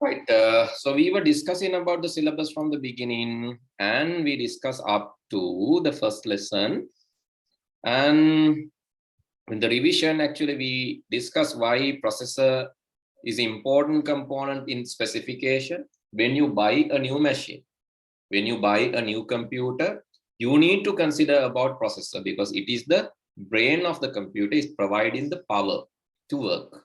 Right. So we were discussing about the syllabus from the beginning, and we discussed up to the first lesson. And in the revision, actually, we discussed why processor is important component in specification. When you buy a new machine, when you buy a new computer, you need to consider about processor because it is the brain of the computer, is providing the power to work,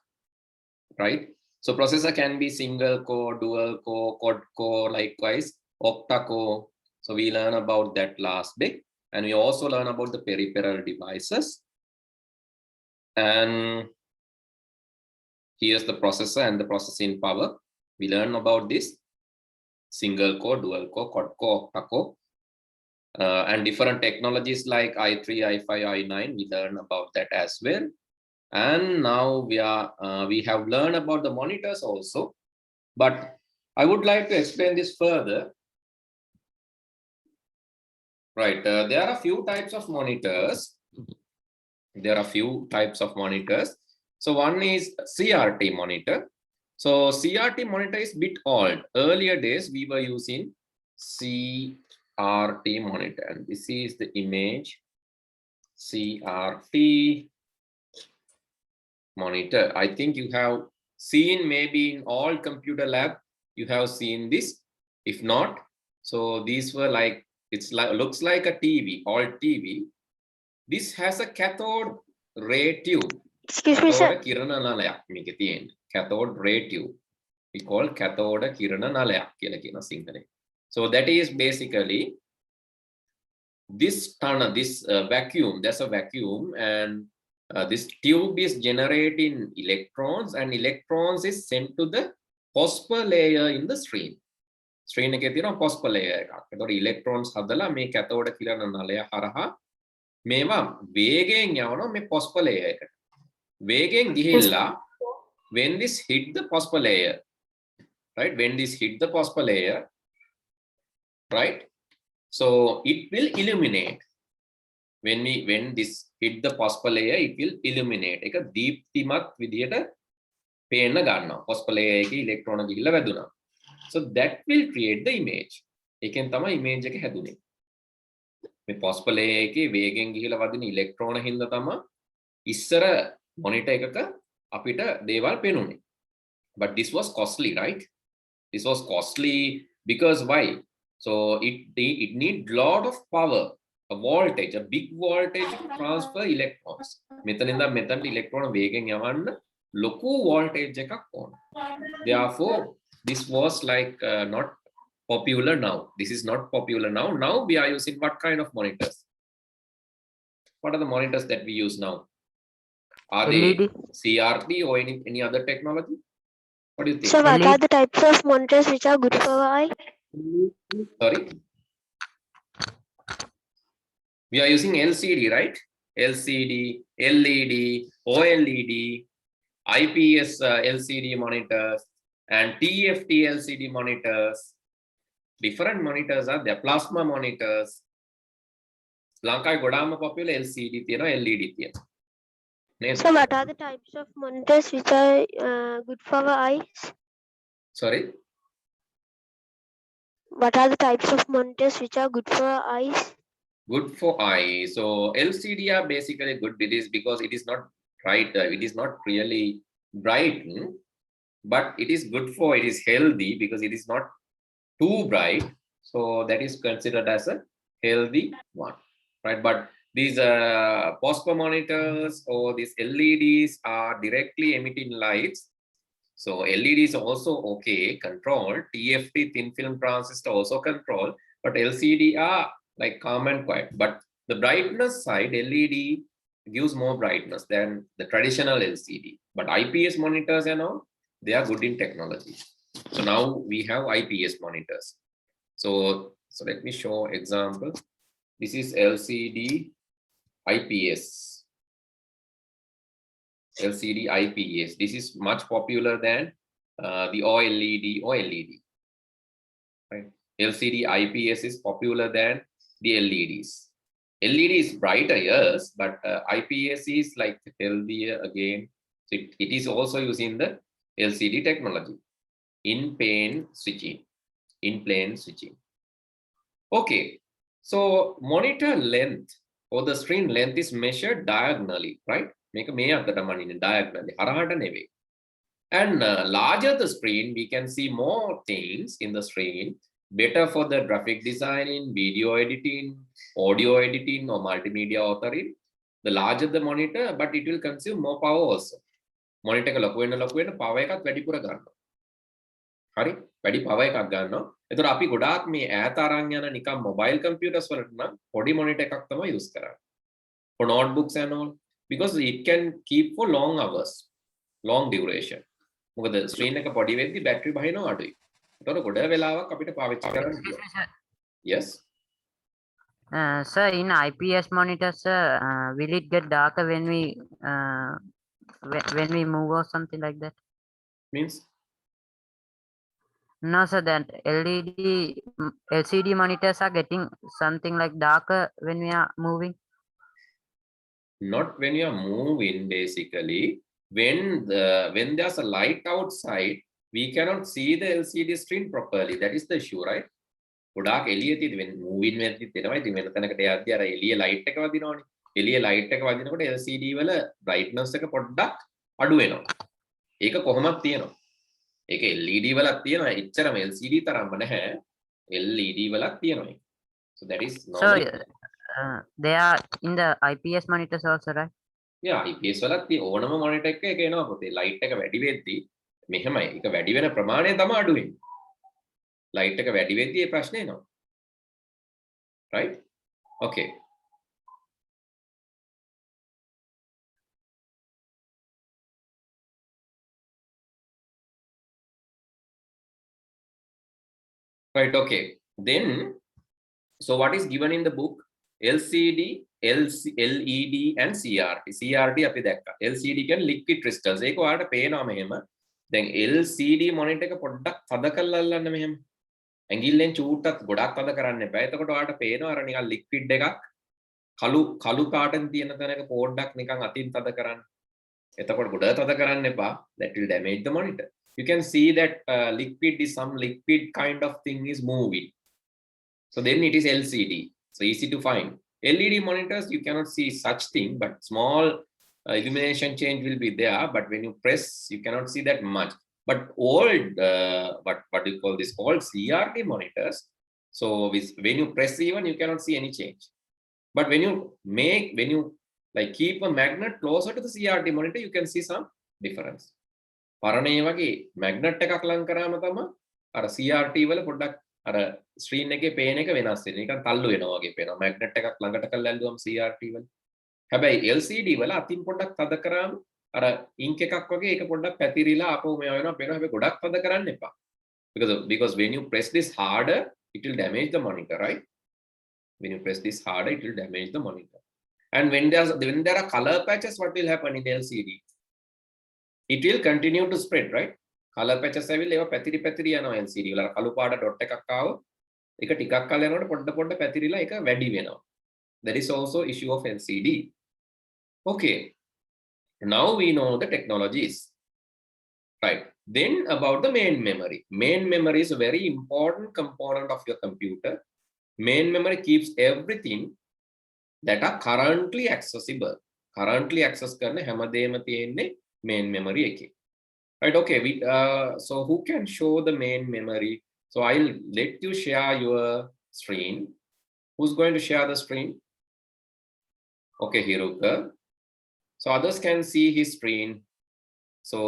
right? So processor can be single core, dual core, quad core, likewise octa core. So we learn about that last bit, and we also learn about the peripheral devices. And here's the processor and the processing power. We learn about this single core, dual core, quad core, octa core, and different technologies like i3, i5, i9. We learn about that as well. And now we have learned about the monitors also, but I would like to explain this further. Right, there are a few types of monitors. So one is CRT monitor. So CRT monitor is bit old. Earlier days we were using CRT monitor, and this is the image CRT monitor. I think you have seen, maybe in all computer lab you have seen this. If not, so these were like, it's like, looks like a TV, old TV. This has a cathode ray tube. Excuse me, sir. Cathode ray tube. We call cathode kirana nalaya. So that is basically this tunnel, this vacuum. There's a vacuum, and this tube is generating electrons, and electrons is sent to the phosphor layer in the screen. Screen එකේ තියෙනවා phosphor layer එකක්. ඒතකොට electrons හදලා මේ cathode කිරණ නලය හරහා මේවා වේගයෙන් යවනවා මේ phosphor layer එකට. වේගයෙන් ගිහිල්ලා when this hit the phosphor layer, right? When this hit the phosphor layer, right? So it will illuminate. When this hit the phosphor layer, it will illuminate. එක දීප්තිමත් විදියට පේන්න ගන්නවා. phosphor layer එකේ electron ගිහිල්ලා වැදුනා. So that will create the image. එකෙන් තමයි image එක හැදුනේ. මේ phosphor layer එකේ වේගෙන් ගිහිල්ලා වදින electron හින්දා තමයි ඉස්සර monitor එකක අපිට දේවල් පේනුනේ. But this was costly, right? This was costly because why? So it need lot of power, a voltage, a big voltage to transfer electrons. මෙතන ඉඳන් මෙතනට electron වේගෙන් යවන්න ලොකු voltage එකක් ඕන. Therefore this was like not popular now. This is not popular now. Now we are using what kind of monitors? What are the monitors that we use now? Are LED. they CRT or any other technology? What do you think? So what are the types of monitors which are good for our eye? Sorry? We are using LCD, right? LCD, LED, OLED, IPS LCD monitors, and TFT LCD monitors. Different monitors are there. Plasma monitors. Lankai Godama popular LCD තියෙනවා, LED තියෙනවා. So what are the types of monitors which are good for our eyes? Sorry? What are the types of monitors which are good for our eyes? Good for eye. So LCD are basically good. It is because it is not bright. It is not really bright, but it is good for, it is healthy because it is not too bright. So that is considered as a healthy one, right? But these phosphor monitors or these LEDs are directly emitting lights. So LEDs also okay, controlled. TFT, thin film transistor also controlled, but LCD are like calm and quiet. But the brightness side, LED gives more brightness than the traditional LCD. But IPS monitors and all, they are good in technology. So now we have IPS monitors. So let me show example. This is LCD IPS. LCD IPS. This is much popular than the OLED. Right? LCD IPS is popular than the LEDs. LED is brighter, yes, but IPS is like healthier again. So it is also using the LCD technology. in plane switching. In plane switching. Okay, so monitor length or the screen length is measured diagonally, right? Make a may at the diagonally. Harahata neve. And larger the screen, we can see more things in the screen. Better for the graphic designing, video editing, audio editing, or multimedia authoring. The larger the monitor, but it will consume more power also. Monitor එක ලොකු වෙන power එකත් වැඩිපුර ගන්නවා. හරි? වැඩි power එකක් ගන්නවා. ඒතර අපි ගොඩාක් මේ ඈත අරන් යන නිකන් mobile computers වලට නම් පොඩි monitor එකක් තමයි use කරන්නේ. For notebooks and all, because it can keep for long hours, long duration. මොකද screen එක පොඩි වෙද්දි battery බහිනවා අඩුයි. ඒතකොට ගොඩ වෙලාවක් අපිට පාවිච්චි කරන්න පුළුවන්. Yes. Sir, in IPS monitors, will it get darker when we move or something like that? Means? No, sir. That LCD monitors are getting something like darker when we are moving. Not when you are moving, basically. When there's a light outside, we cannot see the LCD screen properly. That is the issue, right? ගොඩාක් එළියදී when moving වෙද්දිත් එනවා. ඉතින් වෙන තැනකට යද්දී අර එළිය light එක වදිනවනේ. එළිය light එක වදිනකොට LCD වල brightness එක පොඩ්ඩක් අඩු වෙනවා. ඒක කොහොමද තියෙනවා. ඒක LED වලක් තියෙනවා. එච්චරම LCD තරම්ම නැහැ. LED වලක් තියෙනවා. So that is normal. So they are in the IPS monitors also, right? Yeah, IPS වලත් තියෙන ඕනම monitor එකක ඒක එනවා පොතේ. light එක වැඩි වෙද්දී මෙහෙමයි. ඒක වැඩි වෙන ප්‍රමාණය තමයි අඩු වෙන්නේ. light එක වැඩි වෙද්දී ඒ ප්‍රශ්නේ එනවා. Right? Okay. Right, okay. Then, so what is given in the book? LCD, LED and CRT. CRT අපි දැක්කා. LCD කියන්නේ liquid crystals. ඒක ඔයාලට පේනවා මෙහෙම. දැන් LCD monitor එක පොඩ්ඩක් තද කරලා අල්ලන්න මෙහෙම. ඇඟිල්ලෙන් චූට්ටක් ගොඩක් තද කරන්න එපා. එතකොට ඔයාලට පේනවා අර නිකන් liquid එකක් කළු පාටෙන් තියෙන තැනක පොඩ්ඩක් නිකන් අතින් තද කරන්න. එතකොට ගොඩ තද කරන්න එපා. That will damage the monitor. You can see that liquid is some liquid kind of thing is moving. So then it is LCD. So easy to find. LED monitors, you cannot see such thing, but small illumination change will be there. But when you press, you cannot see that much. But old, what do you call this? Old CRT monitors. So when you press even, you cannot see any change. But when you like keep a magnet closer to the CRT monitor, you can see some difference. පරණ ඒ වගේ magnet එකක් ලං කරාම තමයි අර CRT වල පොඩ්ඩක් අර ස්ක්‍රීන් එකේ පේන එක වෙනස් වෙනවා. නිකන් තල්ලු වෙනවා වගේ පේනවා. මැග්නට් එකක් ළඟට කරලා ඇල්ලුවම CRT වල. හැබැයි LCD වල අතින් පොඩ්ඩක් තද කරාම අර ඉන්ක් එකක් වගේ ඒක පොඩ්ඩක් පැතිරිලා ආපහු මෙයා වෙනවා පේනවා. හැබැයි ගොඩක් තද කරන්න එපා. Because when you press this harder, it will damage the monitor, right? When you press this harder, it will damage the monitor. And when there are color patches, what will happen in LCD? It will continue to spread, right? Color patches ඇවිල්ලා ඒවා පැතිරි යනවා LCD වල. කළු පාට dot එකක් ආව. ඒක ටිකක් කාලයක් යනකොට පොඩ පැතිරිලා ඒක වැඩි වෙනවා. That is also issue of LCD. Okay. Now we know the technologies. Right. Then about the main memory. Main memory is a very important component of your computer. Main memory keeps everything that are currently accessible. Currently access කරන හැමදේම තියෙන්නේ main memory එකේ. Right, okay, so who can show the main memory? So I'll let you share your screen. Who's going to share the screen? Okay, Hiruka. So others can see his screen. So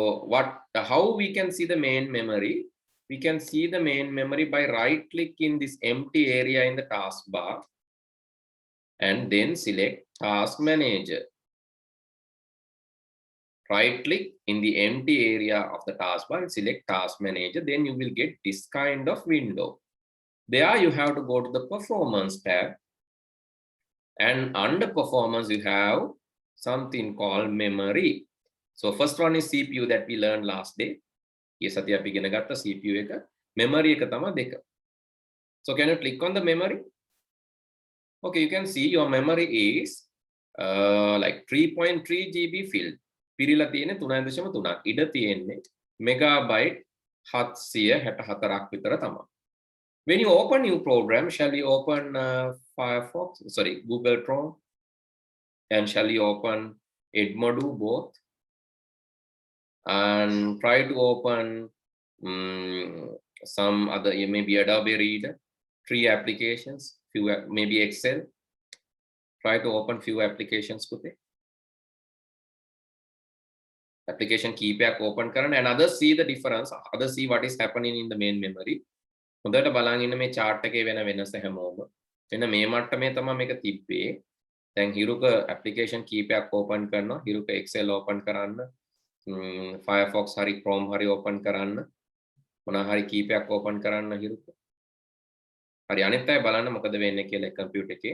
how we can see the main memory? We can see the main memory by right clicking this empty area in the taskbar and then select Task Manager. Right click in the empty area of the taskbar and select Task Manager. Then you will get this kind of window. There you have to go to the Performance tab. And under Performance, you have something called Memory. So first one is CPU that we learned last day. Yes, අපි ඉගෙන ගත්ත CPU එක. Memory එක තමයි දෙක. So can you click on the memory? Okay, you can see your memory is like 3.3 GB filled. පිරිලා තියෙන්නේ 3.3ක්. ඉඩ තියෙන්නේ මෙගාබයිට් 764ක් විතර තමයි. When you open new program, shall we open Firefox, sorry, Google Chrome, and shall you open Edmodo both, and try to open some other, maybe Adobe Reader, 3 applications, few, maybe Excel. Try to open few applications පුතේ. Application කීපයක් open කරන්න and others see the difference, others see what is happening in the main memory. හොඳට බලන් ඉන්න මේ chart එකේ වෙන වෙනස හැමෝම. මෙන්න මේ මට්ටමේ තමයි මේක තිබ්බේ. දැන් හිරුක application කීපයක් open කරනවා. හිරුක Excel open කරන්න, Firefox හරි Chrome හරි open කරන්න, මොනවා හරි කීපයක් open කරන්න හිරුක. හරි අනිත් අය බලන්න මොකද වෙන්නේ කියලා computer එකේ.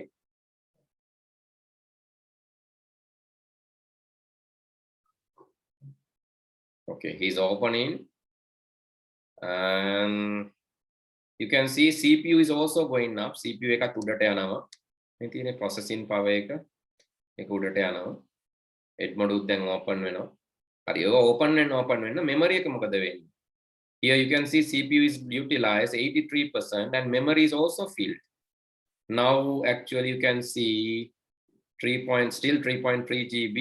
Okay, he's opening, and you can see CPU is also going up. CPU එකත් උඩට යනවා. මේ තියෙන processing power එක ඒක උඩට යනවා. Edmodo උත් දැන් open වෙනවා. හරි ඒක open වෙන්න memory එක මොකද වෙන්නේ? Here you can see CPU is utilized 83% and memory is also filled. Now actually you can see still 3.3 GB.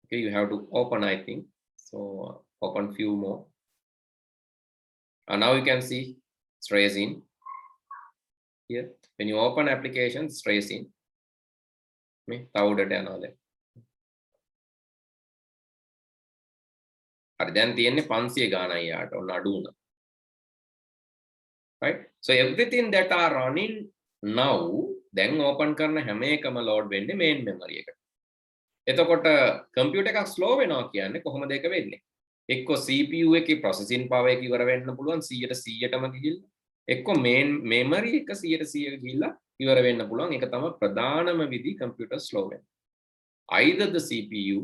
Okay, you have to open, I think. So open few more. And now you can see it's raising. Here, when you open applications, it's raising. Then තියෙන්නේ 500 ගානයි යාට ඔන්න අඩු වුණා. Right? So everything that are running now දැන් open කරන හැම එකම load වෙන්නේ main memory එකට. එතකොට computer එකක් slow වෙනවා කියන්නේ කොහොමද ඒක වෙන්නේ? එක්ක CPU එකේ processing power එක ඉවර වෙන්න පුළුවන් 100%ටම ගිහිල්ලා. එක්ක main memory එක 100% ගිහිල්ලා ඉවර වෙන්න පුළුවන්. ඒක තමයි ප්‍රධානම විදි computer slow වෙන. Either the CPU,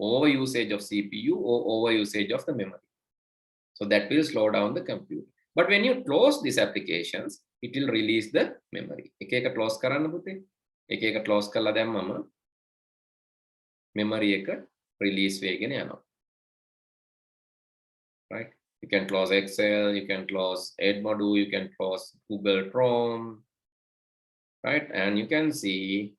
over usage of CPU, or over usage of the memory. So that will slow down the computer. But when you close these applications, it will release the memory. එක එක close කරන්න පුතේ. එක එක close කරලා දැම්මම memory එක release වෙගෙන යනවා. Right? You can close Excel, you can close Edmodo, you can close Google Chrome, right? And you can see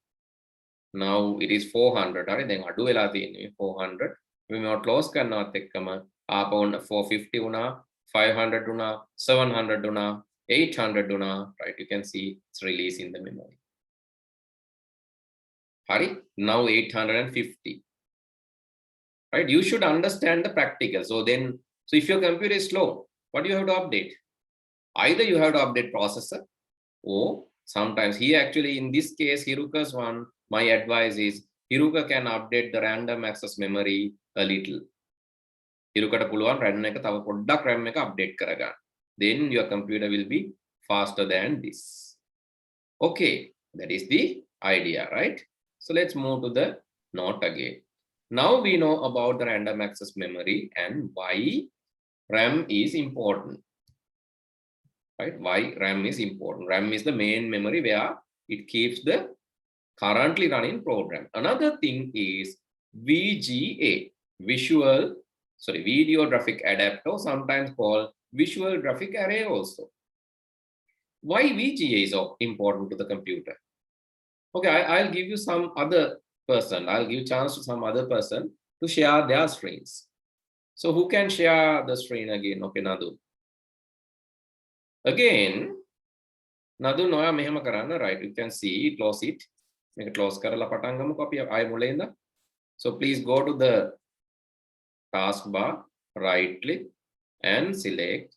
now it is 400. හරි දැන් අඩු වෙලා තියෙන්නේ 400. මේ close කරනවත් එක්කම ආපහු 450 වුණා, 500 වුණා, 700 වුණා, 800 වුණා, right? You can see it's releasing the memory. Hari, now 850. Right? You should understand the practical. So if your computer is slow, what do you have to update? Either you have to update processor, or sometimes actually in this case, Hiruka's one, my advice is Hiruka can update the random access memory a little. Hirukata puluwan RAM එක තව පොඩ්ඩක් RAM එක update කරගන්න. Then your computer will be faster than this. Okay, that is the idea, right? So let's move to the note again. Now we know about the random access memory and why RAM is important. Right? Why RAM is important. RAM is the main memory where it keeps the currently running program. Another thing is VGA, video graphic adapter, sometimes called visual graphic array also. Why VGA is important to the computer? Okay, I'll give you some other person. I'll give chance to some other person to share their screens. So who can share the screen again? Okay, Nadu. Again, Nadu noya mehama karana, right? You can see, close it. Make it close karala patangamu copy of I mulenda. So please go to the taskbar, right click and select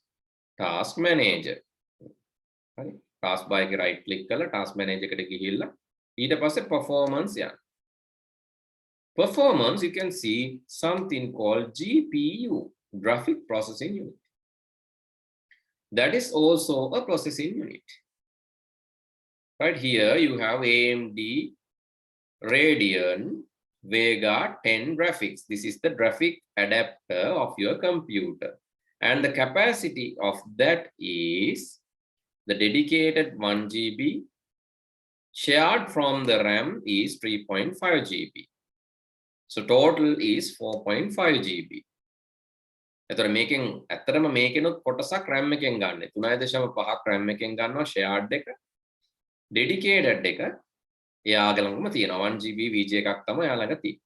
Task Manager. Right? Taskbar ke right click kala Task Manager එකට ගිහිල්ලා ඊට පස්සේ performance යන්න. Performance, you can see something called GPU, graphic processing unit. That is also a processing unit. Right here you have AMD Radeon Vega 10 graphics. This is the graphic adapter of your computer. And the capacity of that is the dedicated 1 GB. Shared from the RAM is 3.5 GB. So total is 4.5 GB. එතකොට මේකෙන් ඇත්තටම මේකෙනොත් කොටසක් RAM එකෙන් ගන්න. 3.5ක් RAM එකෙන් ගන්නවා shared එක. dedicated එක එයාගේ ළඟම තියෙනවා 1GB VGA එකක් තමයි එයා ළඟ තියෙන්නේ.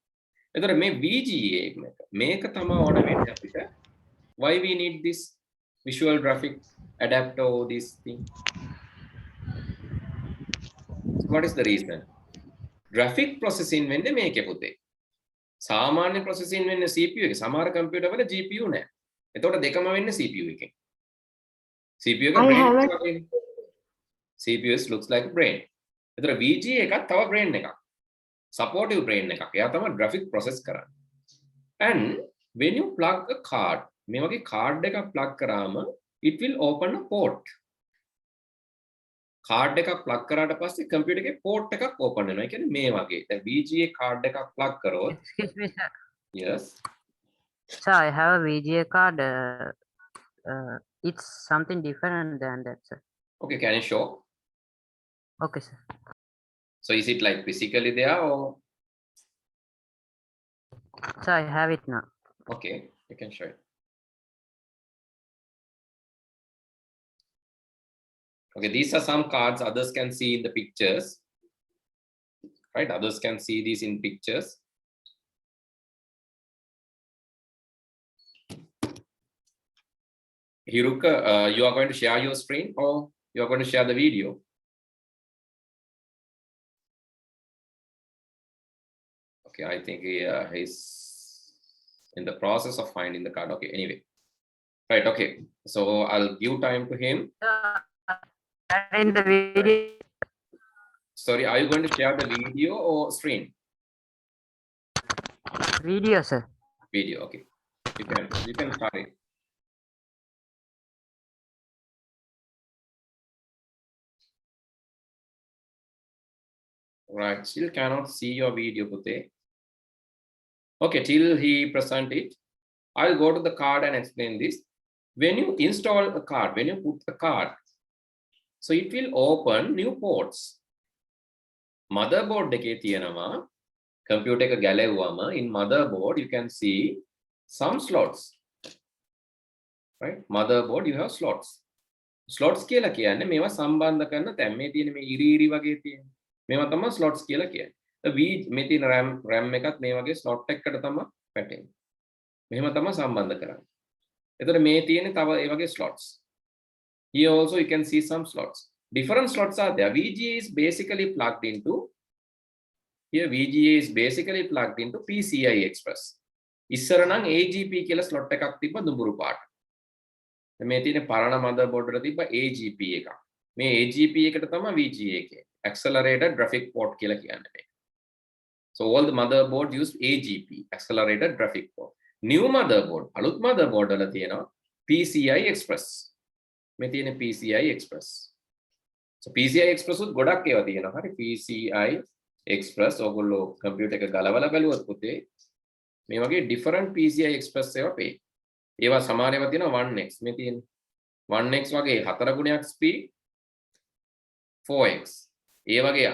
එතකොට මේ VGA මේක තමයි ඕන වෙන්නේ අපිට. Why we need this visual graphic adapter or this thing? What is the reason? Graphic processing වෙන්නේ මේකේ පුතේ. සාමාන්‍ය processing වෙන්නේ CPU එකේ. සමහර කම්පියුටර් වල GPU නැහැ. එතකොට දෙකම වෙන්නේ CPU එකෙන්. CPU එක brain එක වගේ. CPUs looks like a brain. එතකොට VGA එකක් තව brain එකක්. Supportive brain එකක්. එයා තමයි graphic process කරන්නේ. And when you plug a card, මේ වගේ card එකක් plug කරාම it will open a port. card එකක් plug කරාට පස්සේ computer එකේ port එකක් open වෙනවා. ඒ කියන්නේ මේ වගේ. දැන් VGA card එකක් plug කරොත් Excuse me, sir. yes. Sir, I have a VGA card. It's something different than that, sir. Okay, can you show? Okay, sir. So is it like physically there or Sir, I have it now. okay, you can show it. Okay, these are some cards others can see in the pictures. Right, others can see these in pictures. Hiruka, you are going to share your screen or you are going to share the video? Okay, I think he's in the process of finding the card. Okay, anyway. Right, okay. So I'll give time to him. In the video. Sorry, are you going to share the video or screen? Video, sir. Video, okay. You can start it. Right, still cannot see your video, Pute. Okay, till he present it, I'll go to the card and explain this. When you install a card, when you put the card, so it will open new ports. Motherboard එකේ තියෙනවා computer එක ගැලෙව්වම in motherboard you can see some slots. Right? Motherboard you have slots. Slots කියලා කියන්නේ මේවා සම්බන්ධ කරන තැන් මේ තියෙන මේ ඉරි වගේ තියෙන. මේවා තමයි slots කියලා කියන්නේ. මේ තියෙන RAM එකත් මේ වගේ slot එකකට තමයි පැටෙන්නේ. මෙහෙම තමයි සම්බන්ධ කරන්නේ. එතකොට මේ තියෙන තව ඒ වගේ slots. Here also you can see some slots. Different slots are there. VGA is basically plugged into, here VGA is basically plugged into PCI Express. ඉස්සර නම් AGP කියලා slot එකක් තිබ්බ දුඹුරු පාට. මේ තියෙන පරණ motherboard වල තිබ්බ AGP එකක්. මේ AGP එකට තමයි VGA එකේ. Accelerated Graphic Port කියලා කියන්නේ මේක. So all the motherboard use AGP, Accelerated Graphic Port. New motherboard, අලුත් motherboard වල තියෙනවා PCI Express. මේ තියෙන PCI Express. So PCI Express උත් ගොඩක් ඒවා තියෙනවා. හරි PCI Express ඔයගොල්ලෝ computer එක ගලවලා බලුවොත් පුතේ මේ වගේ different PCI Express ඒවා පේ. ඒවා සමාන ඒවා තියෙනවා 1x. මේ තියෙන්නේ 1x වගේ 4 ගුණයක් speed 4x. ඒ වගේ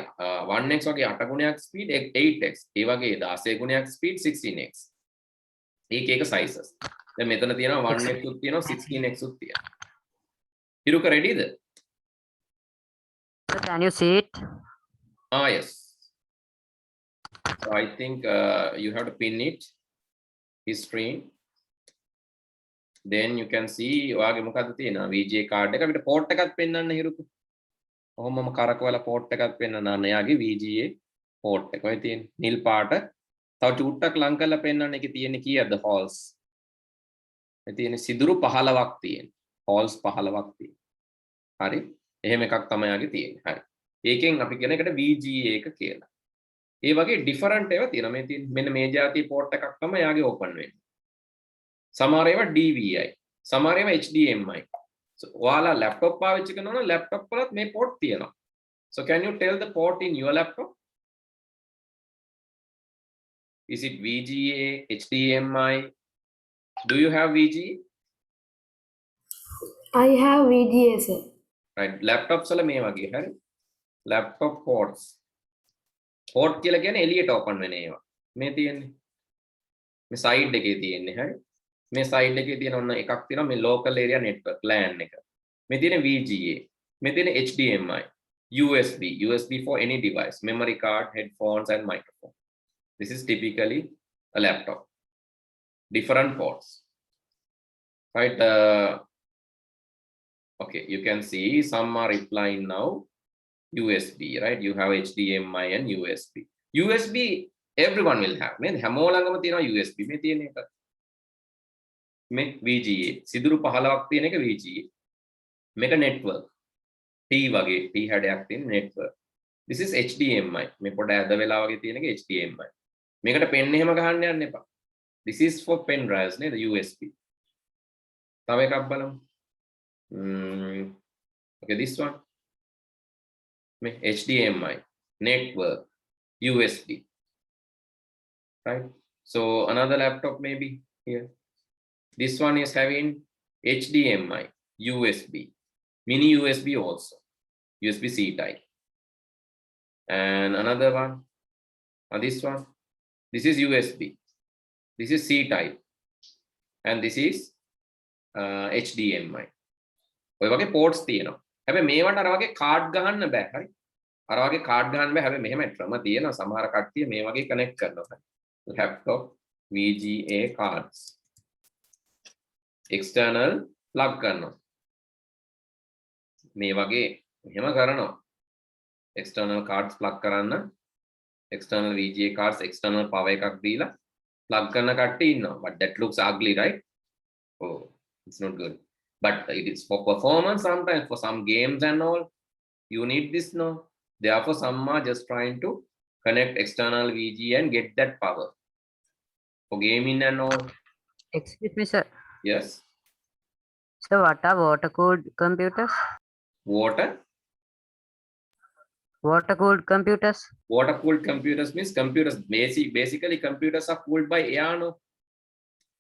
1x වගේ 8 ගුණයක් speed 8x. ඒ වගේ 16 ගුණයක් speed 16x. ඒක එක sizes. දැන් මෙතන තියෙනවා 1x උත් තියෙනවා 16x උත් තියෙනවා. හිරුක readyද? Can you see it? Ah, yes. So I think you have to pin it, his screen. Then you can see ඔයාගේ මොකද්ද තියෙනවා VGA card එක අපිට port එකක් පෙන්වන්න හිරුක. කොහොමම කරකවලා port එකක් පෙන්වන්න එයාගේ VGA port එක. ඔය තියෙන නිල් පාට. තව චුට්ටක් ලං කරලා පෙන්වන්න එකේ තියෙන්නේ කීයද holes. මේ තියෙන්නේ සිදුරු 15ක් තියෙන. holes 15ක් තියෙන. හරි. එහෙම එකක් තමයි යාගේ තියෙන්නේ. හරි. ඒකෙන් අපි කියන එකට VGA එක කියලා. ඒ වගේ different ඒවා තියෙනවා. මේ තියෙන මෙන්න මේ જાති port එකක් තමයි යාගේ open වෙන්නේ. සමහර ඒවා DVI, සමහර ඒවා HDMI. So ඔයාලා laptop පාවිච්චි කරනවා නම් laptop වලත් මේ port තියෙනවා. So can you tell the port in your laptop? Is it VGA, HDMI? Do you have VGA? I have VGA, sir. Right, laptops වල මේ වගේ හරි. Laptop ports. Port කියලා කියන්නේ එළියට open වෙන ඒවා. මේ තියෙන්නේ. මේ side එකේ තියෙන්නේ හරි. මේ side එකේ තියෙන ඔන්න එකක් තියෙනවා මේ local area network LAN එක. මේ තියෙන VGA. මේ තියෙන HDMI, USB for any device, memory card, headphones and microphone. This is typically a laptop. Different ports. Right? Okay, you can see some are replying now. USB, right? You have HDMI and USB. USB everyone will have. මේ හැමෝලඟම තියෙනවා USB. මේ තියෙන එක. මේ VGA. සිදුරු 15ක් තියෙන එක VGA. මේක network. T වගේ T හැඩයක් තියෙන network. This is HDMI. මේ පොඩ ඇද වෙලා වගේ තියෙන එක HDMI. මේකට pen එහෙම ගහන්න යන්න එපා. This is for pen drives නේද USB. තව එකක් බලමු. Okay, this one. HDMI, network, USB, right? So another laptop maybe here. This one is having HDMI, USB, mini USB also, USB-C type. And another one, this one, this is USB, this is C type, and this is HDMI. ඔය වගේ ports තියෙනවා. හැබැයි මේවට අර වගේ card ගහන්න බෑ. හරි. අර වගේ කාඩ් ගහන්න බෑ. හැබැයි මෙහෙම ක්‍රම තියෙනවා. සමහර කට්ටිය මේ වගේ කනෙක්ට් කරනවා. Laptop VGA cards. External plug කරනවා. මේ වගේ මෙහෙම කරනවා. External cards plug කරන්න. External VGA cards external power එකක් දීලා plug කරන කට්ටිය ඉන්නවා. But that looks ugly, right? Oh, it's not good. But it is for performance sometimes, for some games and all, you need this, no? Therefore, some are just trying to connect external VGA and get that power. For gaming and all. Excuse me, sir. Yes. So what are water-cooled computers? Water-cooled computers? Water-cooled computers means computers, basically computers are cooled by air, no?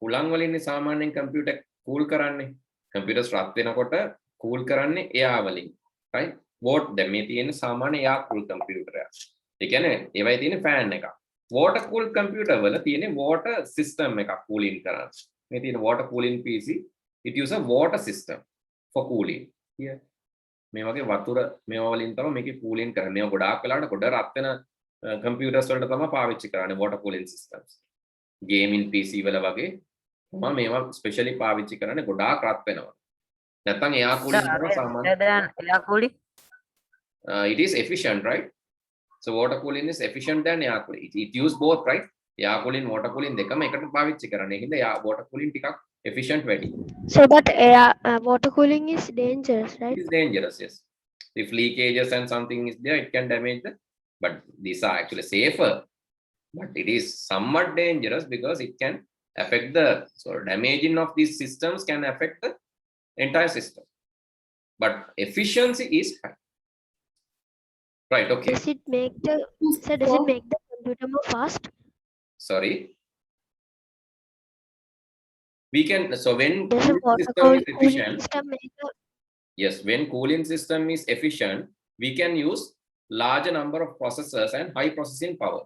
උලන් වලින් සාමාන්‍යයෙන් computer cool කරන්නේ. Computers රත් වෙනකොට cool කරන්නේ air වලින්. Right? දැන් මේ තියෙන සාමාන්‍ය air cool computer එක. ඒ කියන්නේ ඒවයි තියෙන fan එකක්. Water cooled computer වල තියෙන water system එකක් cooling කරන්න. මේ තියෙන water cooling PC, it use a water system for cooling. Here. මේ වගේ වතුර මේවා වලින් තමයි මේකේ cooling කරන්නේ. මේවා ගොඩාක් වෙලාවට ගොඩ රත් වෙන computers වලට තමයි පාවිච්චි කරන්නේ water cooling systems. Gaming PC වල වගේ මම මේවා ස්පෙෂලි පාවිච්චි කරන්නේ ගොඩාක් රත් වෙනවා. නැත්නම් air cooling කරනවා සාමාන්‍ය. Air cooling? It is efficient, right? So water cooling is efficient than air cooling. It use both, right? Air cooling, water cooling දෙකම එකට පාවිච්චි කරන්නේ. ඒ හින්දා water cooling ටිකක් efficient වැඩි. So but water cooling is dangerous, right? It is dangerous, yes. If leakages and something is there, it can damage the. But these are actually safer. But it is somewhat dangerous because it can affect the, so damaging of these systems can affect the entire system. But efficiency is high. Right, okay. Does it make the computer more fast? Sorry. We can, so when Does a cooling water system is cooling efficient, system make the yes, when cooling system is efficient, we can use larger number of processors and high processing power.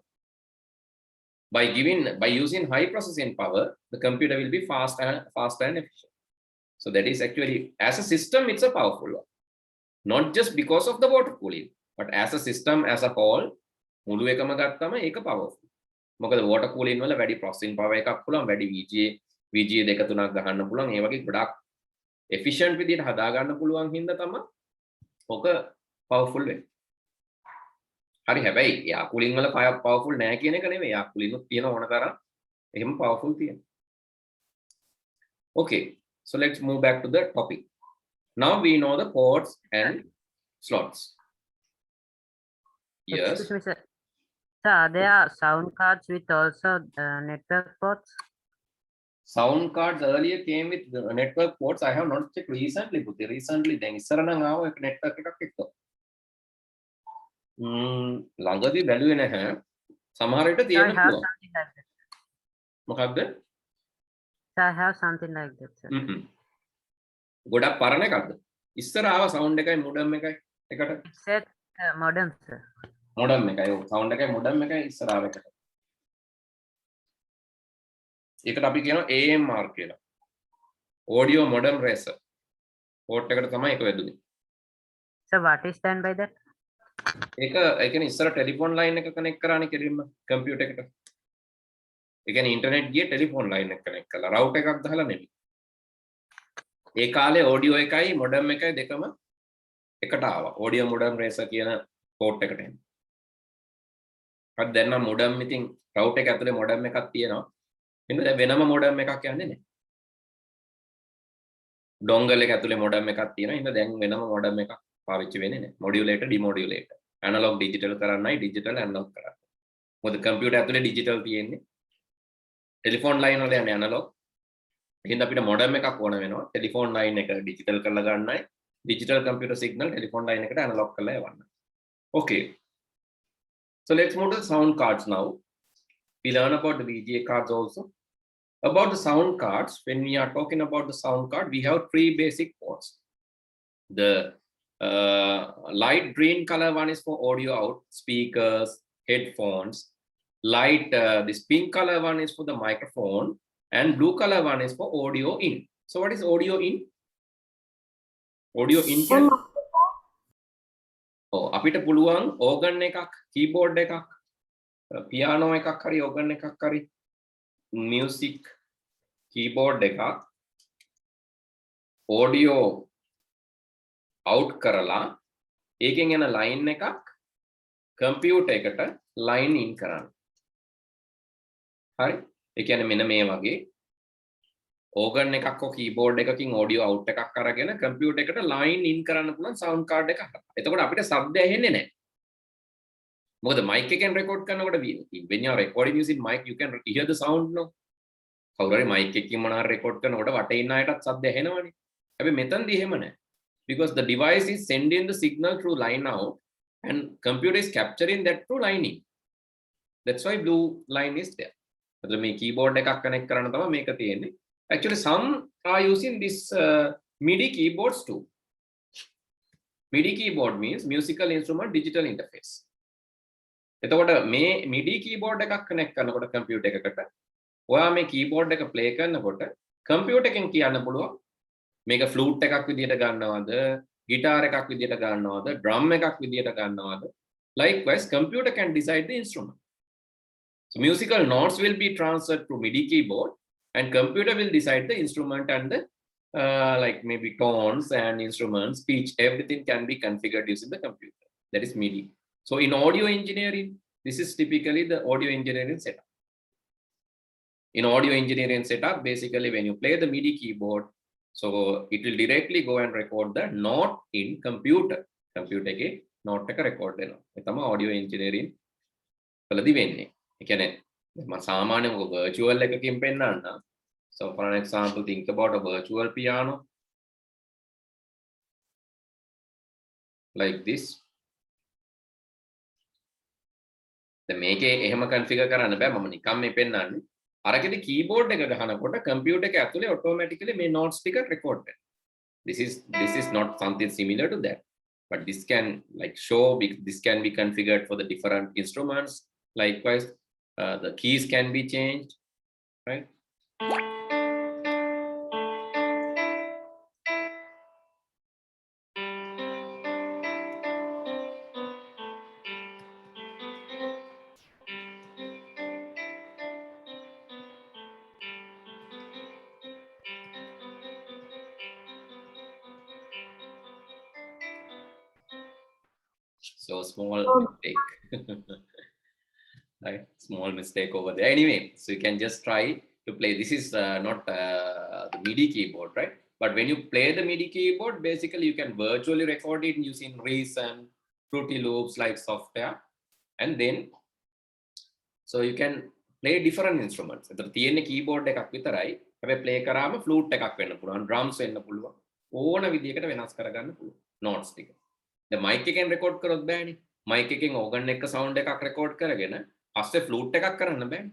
By using high processing power, the computer will be faster and efficient. So that is actually, as a system, it's a powerful one. Not just because of the water cooling, but as a system as a whole, මුළු එකම ගත්තම ඒක powerful. මොකද water cooling වල වැඩි processing power එකක් පුළුවන්, වැඩි VGA දෙක තුනක් ගහන්න පුළුවන්. ඒ වගේ ගොඩක් efficient විදිහට හදා ගන්න පුළුවන් හින්දා තමයි ඔක powerful වෙන්නේ. හරි හැබැයි air cooling වල powerful නෑ කියන එක නෙමෙයි. air cooling උත් තියෙන ඕන තරම් එහෙම powerful තියෙනවා. Okay, so let's move back to the topic. Now we know the ports and slots. Yes. Excuse me, sir. Sir, are there sound cards with also network ports? Sound cards earlier came with the network ports. I have not checked recently. But recently, then ඉස්සර නම් ආව එක network එකක් එක්ක. ළඟදී බැලුවේ නැහැ. සමහර විට I තියෙන්න have පුළුවන්. something like that. මොකක්ද? Sir, I have something like that, sir. ගොඩක් පරණ එකක්ද? ඉස්සර ආව sound එකයි modem එකයි එකට. It said modem, sir. modem එකයි. ඔව් sound එකයි modem එකයි ඉස්සර ආව එකට. ඒකට අපි කියනවා AMR කියලා. audio modem racer port එකට තමයි ඒක වැදුනේ. Sir, what is done by that? ඒක ඒ කියන්නේ ඉස්සර ටෙලිෆෝන් ලයින් එක කනෙක්ට් කරානේ කෙලින්ම කම්පියුටර් එකට. ඒ කියන්නේ ඉන්ටර්නෙට් ගියේ ටෙලිෆෝන් ලයින් එක කනෙක්ට් කරලා රවුටර් එකක් දාලා නෙමෙයි. ඒ කාලේ ඔඩියෝ එකයි මොඩම් එකයි දෙකම එකට ආවා. ඔඩියෝ මොඩම් රේසර් කියන පෝට් එකට එන්න. හරි දැන් නම් මොඩම් ඉතින් රවුටර් එක ඇතුලේ මොඩම් එකක් තියෙනවා. එහෙනම් දැන් වෙනම මොඩම් එකක් යන්නේ නැහැ. ඩොන්ගල් එක ඇතුලේ මොඩම් එකක් තියෙනවා. එහෙනම් දැන් වෙනම මොඩම් එකක් පාවිච්චි වෙන්නේ නැහැ. මොඩියුලේටර් ඩිමොඩියුලේටර්. ඇනලොග් ඩිජිටල් කරන්නයි ඩිජිටල් ඇනලොග් කරන්න. මොකද කම්පියුටර් ඇතුලේ ඩිජිටල් තියෙන්නේ. ටෙලිෆෝන් ලයින් වල යන්නේ ඇනලොග්. එහෙනම් අපිට මොඩම් එකක් ඕන වෙනවා. ටෙලිෆෝන් ලයින් එක ඩිජිටල් කරලා ගන්නයි digital computer signal telephone line එකට analog කරලා යවන්න. Okay. So let's move to the sound cards now. We learn about the VGA cards also. About the sound cards, when we are talking about the sound card, we have three basic ports. The light green color one is for audio out, speakers, headphones. Light this pink color one is for the microphone, and blue color one is for audio in. So what is audio in? Audio in කියන්නේ අපිට පුළුවන් organ එකක්, keyboard එකක්, piano එකක් හරි organ එකක් හරි music keyboard එකක් audio out කරලා ඒකෙන් යන line එකක් computer එකට line in කරන්න. හරි? ඒ කියන්නේ මෙන්න මේ වගේ organ එකක් හෝ keyboard එකකින් audio out එකක් අරගෙන computer එකට line in කරන්න පුළුවන් sound card එක. එතකොට අපිට ශබ්ද ඇහෙන්නේ නැහැ. මොකද mic එකෙන් record කරනකොට when you are recording using mic you can hear the sound no. කවුරු හරි mic එකකින් මොනවා record කරනකොට වටේ ඉන්න අයටත් ශබ්ද ඇහෙනවනේ. හැබැයි මෙතනදී එහෙම නැහැ. Because the device is sending the signal through line out and computer is capturing that through line in. That's why blue line is there. එතකොට මේ keyboard එකක් connect කරන්න තමයි මේක තියෙන්නේ. Actually, some are using this MIDI keyboards too. MIDI keyboard means musical instrument digital interface. එතකොට මේ MIDI keyboard එකක් connect කරනකොට computer එකකට ඔයා මේ keyboard එක play කරනකොට computer එකෙන් කියන්න පුළුවන් මේක flute එකක් විදියට ගන්නවද, guitar එකක් විදියට ගන්නවද, drum එකක් විදියට ගන්නවද. Likewise, computer can decide the instrument. So musical notes will be transferred to MIDI keyboard. And computer will decide the instrument and the like maybe tones and instruments, pitch, everything can be configured using the computer. That is MIDI. So in audio engineering, this is typically the audio engineering setup. In audio engineering setup, basically when you play the MIDI keyboard, so it will directly go and record the note in computer. Computer ke note එක record වෙනවා. ඒ තමයි audio engineering වලදී වෙන්නේ. ඒ කියන්නේ මම සාමාන්‍යයෙන් ඔක virtual එකකින් පෙන්නන්න. So for an example, think about a virtual piano like this. දැන් මේකේ එහෙම configure කරන්න බෑ මම නිකන් මේ පෙන්නන්නේ. අරකෙදි keyboard එක ගහනකොට computer එක ඇතුලේ automatically මේ notes ටික record වෙනවා. This is not something similar to that, but this can like show this can be configured for the different instruments. Likewise, the keys can be changed, right? So small mistake. Right, small mistake over there. Anyway, so you can just try to play. This is not the MIDI keyboard, right? But when you play the MIDI keyboard, basically you can virtually record it using Reason, Fruity Loops like software, and then so you can play different instruments. එතන තියෙන keyboard එකක් විතරයි. හැබැයි play කරාම flute එකක් වෙන්න පුළුවන්, drums වෙන්න පුළුවන්. ඕන විදියකට වෙනස් කරගන්න පුළුවන් notes ටික. දැන් mic එකෙන් record කරොත් බෑනේ. mic එකෙන් organ එක sound එකක් record කරගෙන පස්සේ flute එකක් කරන්න බෑනේ.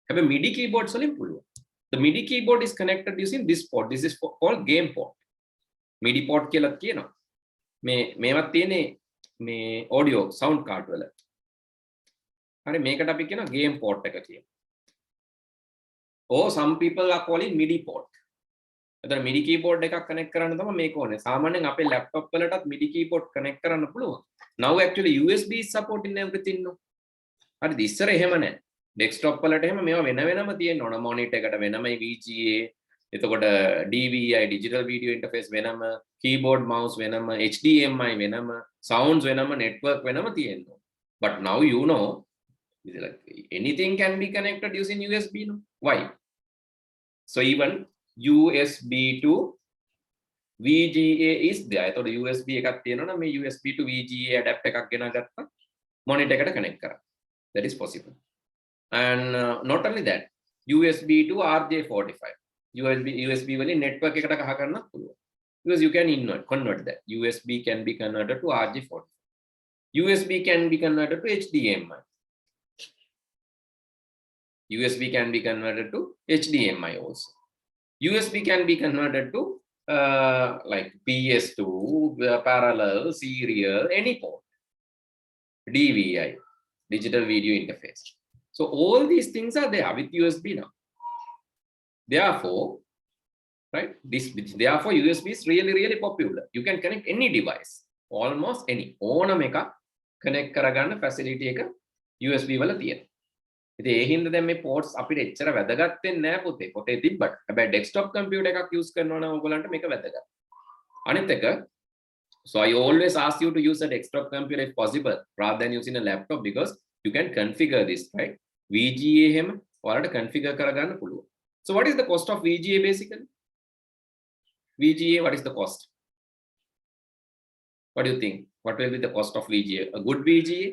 හැබැයි MIDI keyboards වලින් පුළුවන්. The MIDI keyboard is connected using this port. This is called game port. MIDI port කියලා කියනවා. මේවත් තියෙන්නේ මේ audio sound card වල. හරි මේකට අපි කියනවා game port එක කියලා. Or some people are calling MIDI port. එතන MIDI keyboard එකක් connect කරන්න තමයි මේක ඕනේ. සාමාන්‍යයෙන් අපේ laptop වලටත් MIDI keyboard connect කරන්න පුළුවන්. Now actually USB is supporting everything no. හරිද? ඉස්සර එහෙම නැහැ. desktop වලට එහෙම මේවා වෙනම තියෙන්න ඕන. monitor එකට වෙනමයි VGA, එතකොට DVI digital video interface වෙනම, keyboard mouse වෙනම, HDMI වෙනම, sounds වෙනම, network වෙනම තියෙන්න ඕන. But now you know like anything can be connected using USB no. Why? So even USB to VGA is there. එතකොට USB එකක් තියෙනවා නම් මේ USB to VGA adapter එකක් ගෙනාගත්තා monitor එකට connect කරා. That is possible. And not only that, USB to RJ45. USB වලින් network එකට ගහ ගන්න පුළුවන්. Because you can convert that. USB can be converted to RJ45. USB can be converted to HDMI. USB can be converted to HDMI also. USB can be converted to like PS2, parallel, serial, any port. DVI, digital video interface. So all these things are there with USB now. Therefore, right, therefore USB is really popular. You can connect any device, almost any. ඕනම එක connect කරගන්න facility එක USB වල තියෙනවා. ඉතින් ඒ හින්දා දැන් මේ ports අපිට එච්චර වැදගත් වෙන්නේ නැහැ පුතේ. පොතේ තිබ්බට. හැබැයි desktop computer එකක් use කරනවා නම් ඔයගොල්ලන්ට මේක වැදගත්. අනිත් එක, so I always ask you to use a desktop computer if possible rather than using a laptop because you can configure this, right? VGA එහෙම ඔයාලට configure කරගන්න පුළුවන්. So what is the cost of VGA basically? VGA, what is the cost? What do you think? What will be the cost of VGA? A good VGA?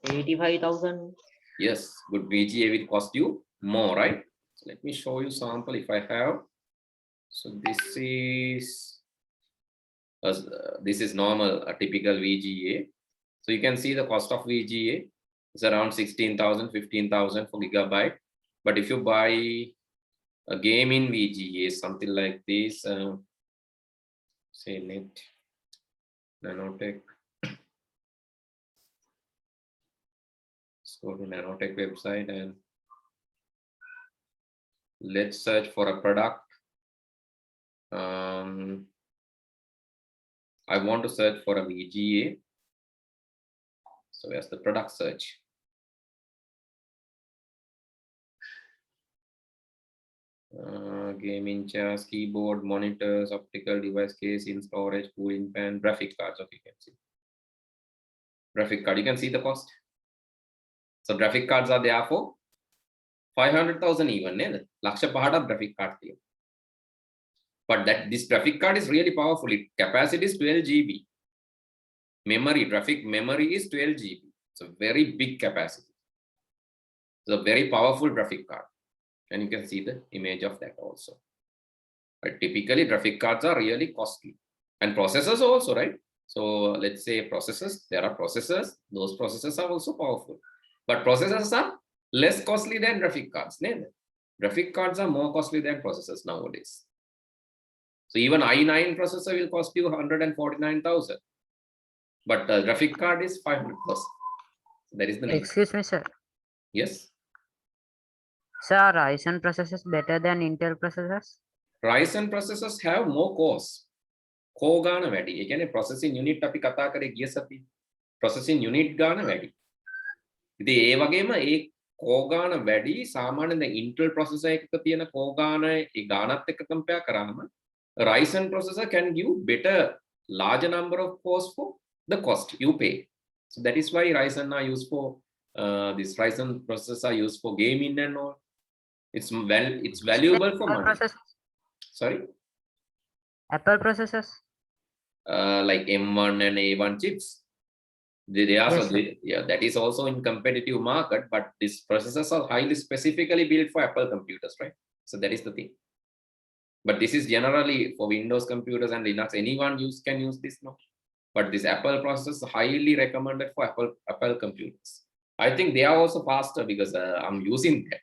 85,000. Yes, good VGA will cost you more, right? So let me show you sample if I have. So this is normal, a typical VGA. So you can see the cost of VGA is around 16,000, 15,000 for gigabyte. But if you buy a gaming VGA, something like this, say Net, Nanotech. Let's go to Nanotech website and let's search for a product. I want to search for a VGA. So where's the product search? Gaming chairs, keyboard, monitors, optical device case, in storage, cooling fan, graphic cards. Okay, you can see graphic card. You can see the cost. So graphic cards are there for 500,000 even. Laksha pahada graphic card. But this graphic card is really powerful. Its capacity is 12 GB. Memory, graphic memory is 12 GB. It's a very big capacity. It's a very powerful graphic card. And you can see the image of that also. But typically graphic cards are really costly. And processors also, right? So let's say processors, there are processors. Those processors are also powerful. But processors are less costly than graphic cards. Graphic cards are more costly than processors nowadays. So even i9 processor will cost you 149,000. But the graphic card is 500,000. That is the name. Excuse me, sir. Yes. Sir, are Ryzen processors better than Intel processors? Ryzen processors have more cores. Core ගාන වැඩි. ඒ කියන්නේ processing unit අපි කතා කරේ ගිය සති. Processing unit ගාන වැඩි. ඉතින් ඒ වගේම ඒ core ගාන වැඩි සාමාන්‍යයෙන් දැන් Intel processor එකක තියෙන core ගාන ඒ ගානත් එක්ක compare කරාම Ryzen processor can give better larger number of cores for the cost you pay. So that is why Ryzen are used for this Ryzen processors are used for gaming and all. It's valuable for money. Processors? Sorry, Apple processors? like M1 and A1 chips. They are Yes, so yeah, that is also in competitive market. But these processors are highly specifically built for Apple computers, right? So that is the thing. But this is generally for Windows computers and Linux. Anyone can use this now. But this Apple processors are highly recommended for Apple computers. I think they are also faster because I'm using that,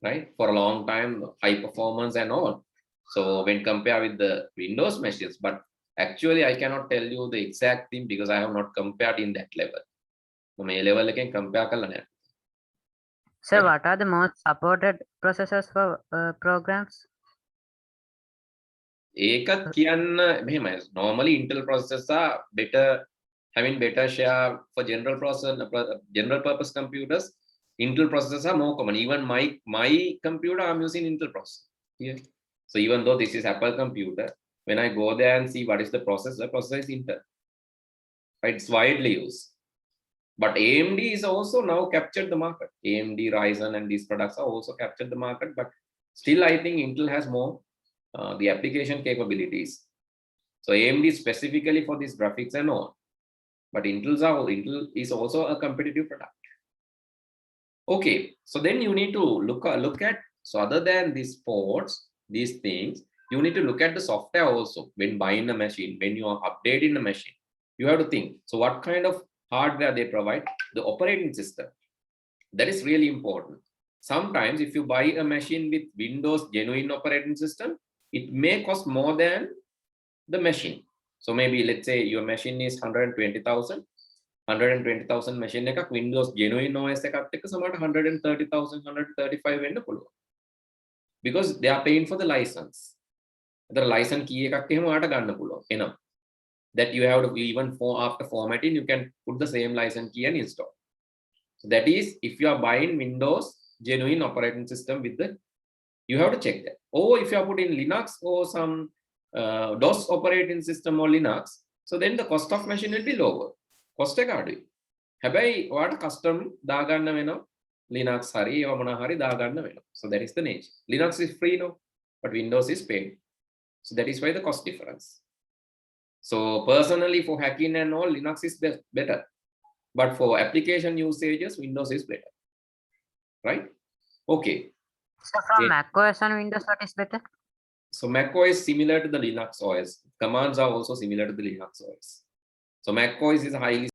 right, for a long time, high performance and all. So when compared with the Windows machines, but actually I cannot tell you the exact thing because I have not compared in that level. මේ level එකෙන් compare කරලා නැහැ. Sir, what are the most supported processors for programs? ඒක කියන්න මෙහෙමයි. Normally Intel processors are better, having better share for general purpose computers. Intel processors are more common. Even my computer, I'm using Intel processor here. So even though this is Apple computer, when I go there and see what is the processor is Intel. Right? It's widely used. But AMD is also now captured the market. AMD, Ryzen, and these products are also captured the market. But still, I think Intel has more the application capabilities. So AMD specifically for these graphics and all. But Intel is also a competitive product. Okay, so then you need to look at, so other than these ports, these things, you need to look at the software also when buying a machine, when you are updating the machine. You have to think, so what kind of hardware they provide, the operating system. That is really important. Sometimes if you buy a machine with Windows genuine operating system, it may cost more than the machine. So maybe let's say your machine is 120,000 machine එකක් Windows genuine OS එකත් එක්ක සමහරට 130,000 135 වෙන්න පුළුවන්. Because they are paying for the license. The license key එකක් එහෙම ඔයාලට ගන්න පුළුවන්. එනවා. That you have to, even after formatting, you can put the same license key and install. So that is if you are buying Windows genuine operating system with the, you have to check that. Or if you are putting Linux or some DOS operating system or Linux, so then the cost of machine will be lower. Cost එක අඩුයි. හැබැයි ඔයාලට custom දාගන්න වෙනවා. Linux හරි ඒවා මොනවා හරි දාගන්න වෙනවා. So that is the nature. Linux is free no, but Windows is paid. So that is why the cost difference. So personally for hacking and all, Linux is better. But for application usages, Windows is better. Right? Okay. So from Yeah. macOS and Windows, what is better? So macOS is similar to the Linux OS. Commands are also similar to the Linux OS. So macOS is highly